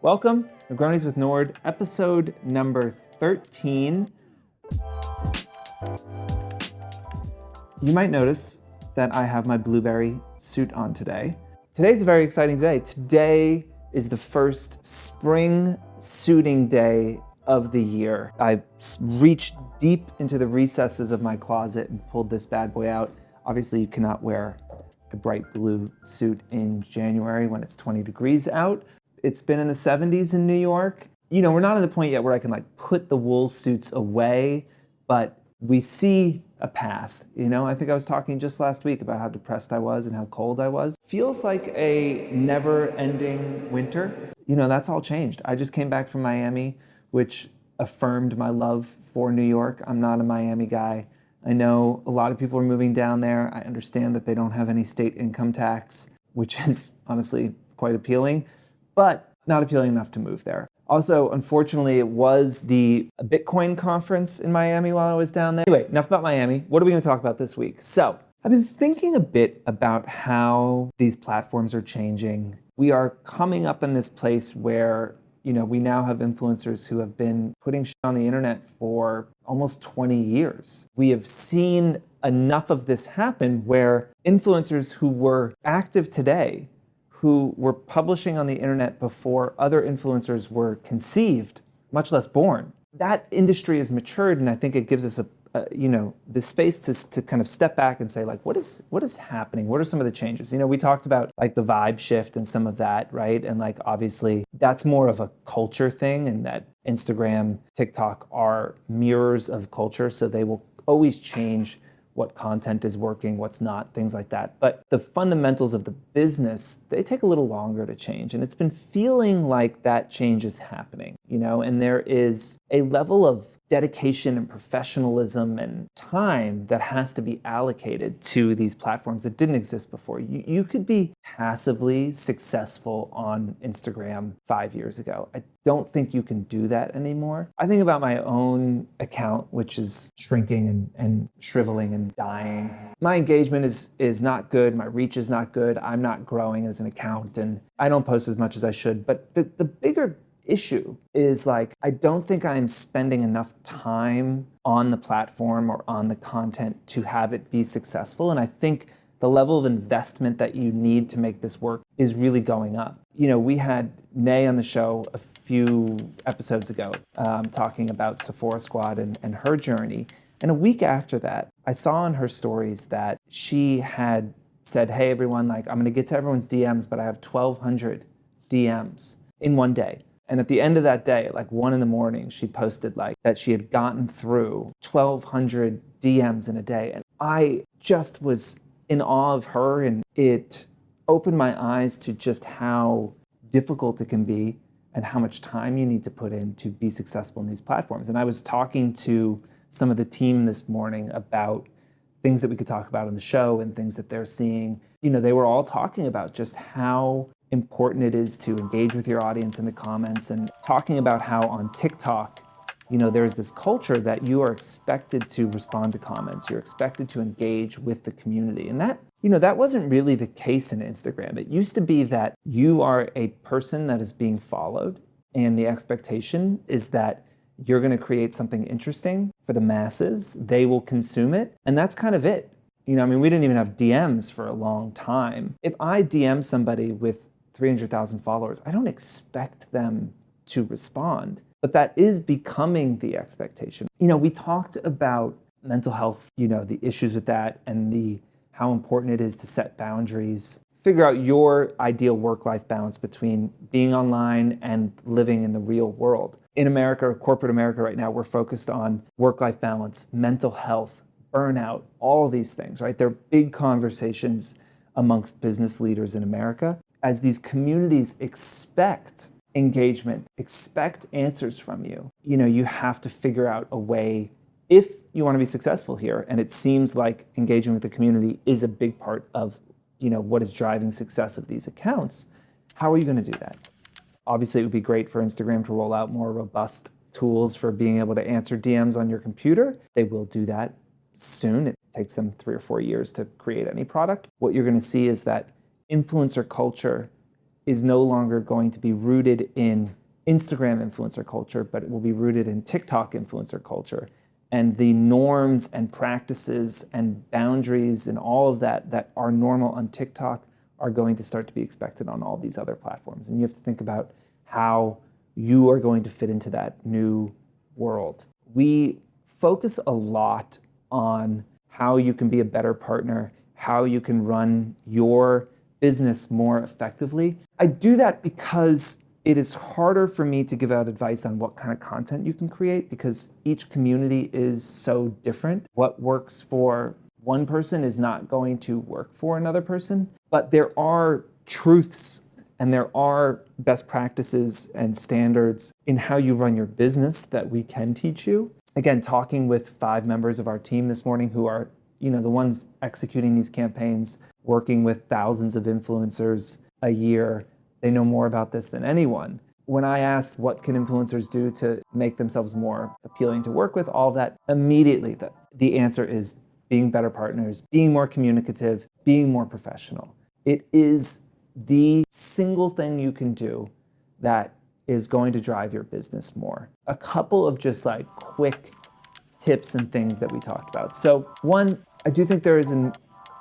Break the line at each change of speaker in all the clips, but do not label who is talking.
Welcome, Negronis with Nord, episode number 13. You might notice that I have my blueberry suit on today. Today's a very exciting day. Today is the first spring suiting day of the year. I've reached deep into the recesses of my closet and pulled this bad boy out. Obviously, you cannot wear a bright blue suit in January when it's 20 degrees out. It's been in the 70s in New York. You know, we're not at the point yet where I can put the wool suits away, but we see a path. You know, I think I was talking just last week about how depressed I was and how cold I was. Feels like a never-ending winter. You know, that's all changed. I just came back from Miami, which affirmed my love for New York. I'm not a Miami guy. I know a lot of people are moving down there. I understand that they don't have any state income tax, which is honestly quite appealing, but not appealing enough to move there. Also, unfortunately, it was the Bitcoin conference in Miami while I was down there. Anyway, enough about Miami. What are we going to talk about this week? So, I've been thinking a bit about how these platforms are changing. We are coming up in this place where, you know, we now have influencers who have been putting shit on the internet for almost 20 years. We have seen enough of this happen where influencers who were active today, who were publishing on the internet before other influencers were conceived, much less born. That industry has matured, and I think it gives us the space to kind of step back and say, what is happening? What are some of the changes? You know, we talked about the vibe shift and some of that, right? And obviously that's more of a culture thing, and that Instagram, TikTok are mirrors of culture, so they will always change what content is working, what's not, things like that. But the fundamentals of the business, they take a little longer to change. And it's been feeling like that change is happening, you know, and there is a level of dedication and professionalism and time that has to be allocated to these platforms that didn't exist before. You could be passively successful on Instagram 5 years ago. I don't think you can do that anymore. I think about my own account, which is shrinking and shriveling and dying. My engagement is not good. My reach is not good. I'm not growing as an account, and I don't post as much as I should. But the bigger issue is I don't think I'm spending enough time on the platform or on the content to have it be successful. And I think the level of investment that you need to make this work is really going up. You know, we had Nay on the show a few episodes ago talking about Fohr Squad and her journey. And a week after that, I saw in her stories that she had said, hey, everyone, I'm going to get to everyone's DMs, but I have 1,200 DMs in one day. And at the end of that day, 1 a.m, she posted that she had gotten through 1,200 DMs in a day. And I just was in awe of her, and it opened my eyes to just how difficult it can be and how much time you need to put in to be successful in these platforms. And I was talking to some of the team this morning about things that we could talk about on the show and things that they're seeing. You know, they were all talking about just how important it is to engage with your audience in the comments, and talking about how on TikTok, you know, there's this culture that you are expected to respond to comments. You're expected to engage with the community. And that, you know, that wasn't really the case in Instagram. It used to be that you are a person that is being followed, and the expectation is that you're going to create something interesting for the masses. They will consume it, and that's kind of it. You know, I mean, we didn't even have DMs for a long time. If I DM somebody with 300,000 followers, I don't expect them to respond, but that is becoming the expectation. You know, we talked about mental health, you know, the issues with that, and how important it is to set boundaries, figure out your ideal work-life balance between being online and living in the real world. In America, corporate America right now, we're focused on work-life balance, mental health, burnout, all these things, right? They're big conversations amongst business leaders in America. As these communities expect engagement, expect answers from you, you know, you have to figure out a way, if you want to be successful here, and it seems like engaging with the community is a big part of, you know, what is driving success of these accounts, how are you going to do that? Obviously, it would be great for Instagram to roll out more robust tools for being able to answer DMs on your computer. They will do that soon. It takes them 3 or 4 years to create any product. What you're going to see is that influencer culture is no longer going to be rooted in Instagram influencer culture, but it will be rooted in TikTok influencer culture. And the norms and practices and boundaries and all of that that are normal on TikTok are going to start to be expected on all these other platforms. And you have to think about how you are going to fit into that new world. We focus a lot on how you can be a better partner, how you can run your business more effectively. I do that because it is harder for me to give out advice on what kind of content you can create because each community is so different. What works for one person is not going to work for another person, but there are truths and there are best practices and standards in how you run your business that we can teach you. Again, talking with 5 members of our team this morning who are, the ones executing these campaigns, working with thousands of influencers a year. They know more about this than anyone. When I asked what can influencers do to make themselves more appealing to work with, all of that, immediately the answer is being better partners, being more communicative, being more professional. It is the single thing you can do that is going to drive your business more. A couple of just quick tips and things that we talked about. So one, I do think there is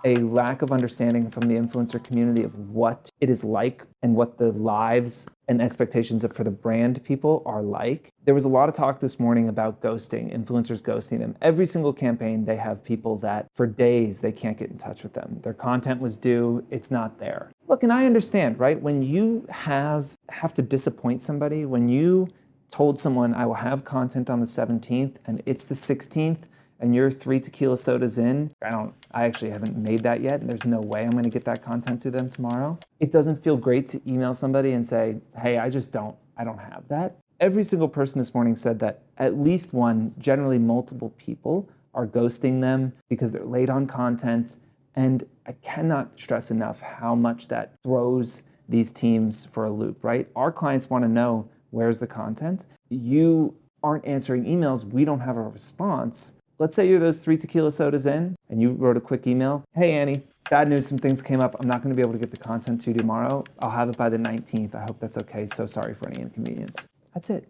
a lack of understanding from the influencer community of what it is like and what the lives and expectations for the brand people are like. There was a lot of talk this morning about ghosting, influencers ghosting them. Every single campaign, they have people that for days, they can't get in touch with them. Their content was due, it's not there. Look, and I understand, right? When you have to disappoint somebody, when you told someone, I will have content on the 17th and it's the 16th, and you're 3 tequila sodas in, I actually haven't made that yet, and there's no way I'm gonna get that content to them tomorrow. It doesn't feel great to email somebody and say, hey, I don't have that. Every single person this morning said that at least one, generally multiple people, are ghosting them because they're late on content. And I cannot stress enough how much that throws these teams for a loop, right? Our clients wanna know, where's the content? You aren't answering emails, we don't have a response. Let's say you're those 3 tequila sodas in and you wrote a quick email. Hey, Annie, bad news, some things came up. I'm not gonna be able to get the content to you tomorrow. I'll have it by the 19th. I hope that's okay. So sorry for any inconvenience. That's it.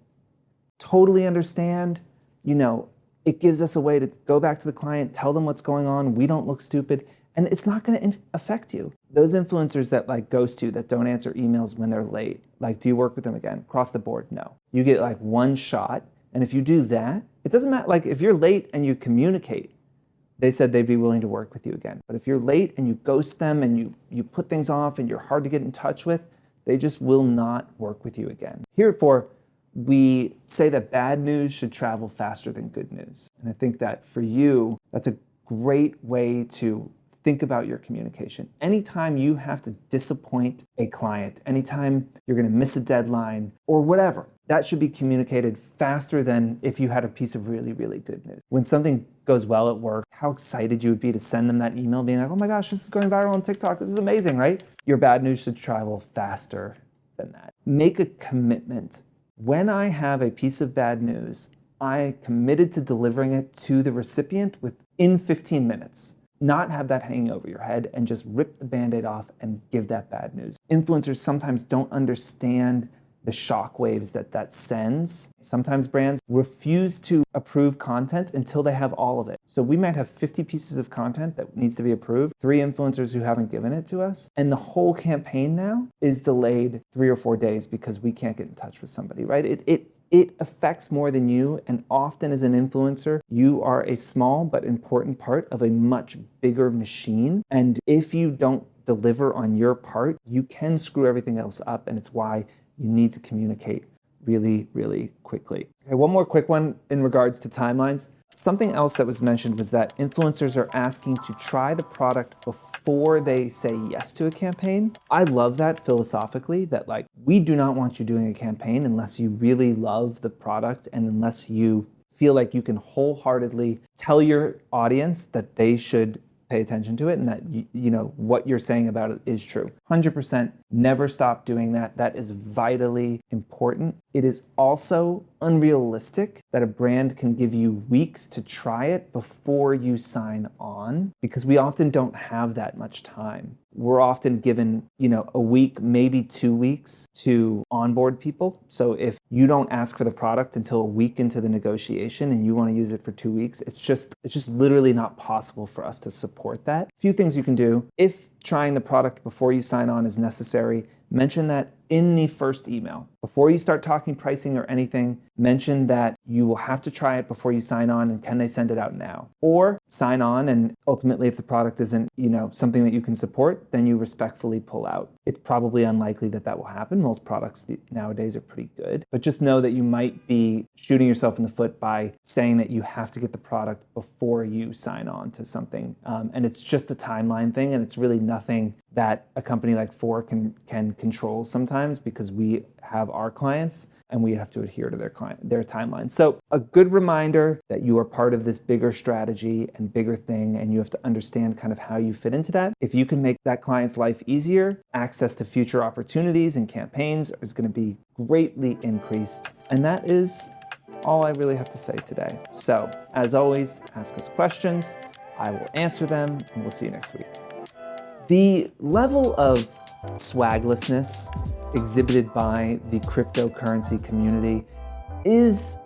Totally understand. It gives us a way to go back to the client, tell them what's going on. We don't look stupid. And it's not gonna affect you. Those influencers that ghost you, that don't answer emails when they're late, do you work with them again? Across the board, no. You get one shot. And if you do that, it doesn't matter, if you're late and you communicate, they said they'd be willing to work with you again. But if you're late and you ghost them and you put things off and you're hard to get in touch with, they just will not work with you again. Heretofore, we say that bad news should travel faster than good news. And I think that for you, that's a great way to think about your communication. Anytime you have to disappoint a client, anytime you're gonna miss a deadline or whatever, that should be communicated faster than if you had a piece of really, really good news. When something goes well at work, how excited you would be to send them that email being like, oh my gosh, this is going viral on TikTok, this is amazing, right? Your bad news should travel faster than that. Make a commitment. When I have a piece of bad news, I committed to delivering it to the recipient within 15 minutes. Not have that hanging over your head and just rip the Band-Aid off and give that bad news. Influencers sometimes don't understand the shockwaves that sends. Sometimes brands refuse to approve content until they have all of it. So we might have 50 pieces of content that needs to be approved, 3 influencers who haven't given it to us, and the whole campaign now is delayed 3 or 4 days because we can't get in touch with somebody, right? It affects more than you, and often as an influencer, you are a small but important part of a much bigger machine. And if you don't deliver on your part, you can screw everything else up, and it's why you need to communicate really, really quickly. Okay, one more quick one in regards to timelines. Something else that was mentioned was that influencers are asking to try the product before they say yes to a campaign. I love that philosophically, that we do not want you doing a campaign unless you really love the product and unless you feel like you can wholeheartedly tell your audience that they should pay attention to it and that what you're saying about it is true. 100% never stop doing that. That is vitally important. It is also unrealistic that a brand can give you weeks to try it before you sign on because we often don't have that much time. we're often given, a week, maybe 2 weeks to onboard people. So if you don't ask for the product until a week into the negotiation and you want to use it for 2 weeks, it's just literally not possible for us to support that. A few things you can do. If trying the product before you sign on is necessary, mention that in the first email. Before you start talking pricing or anything, mention that you will have to try it before you sign on, and can they send it out now? Or sign on, and ultimately if the product isn't, something that you can support, then you respectfully pull out. It's probably unlikely that that will happen. Most products nowadays are pretty good. But just know that you might be shooting yourself in the foot by saying that you have to get the product before you sign on to something. And it's just a timeline thing, and it's really nothing that a company like Fohr can control sometimes, because we have our clients and we have to adhere to their timeline. So a good reminder that you are part of this bigger strategy and bigger thing, and you have to understand kind of how you fit into that. If you can make that client's life easier, access to future opportunities and campaigns is going to be greatly increased. And that is all I really have to say today. So as always, ask us questions. I will answer them, and we'll see you next week. The level of swaglessness exhibited by the cryptocurrency community is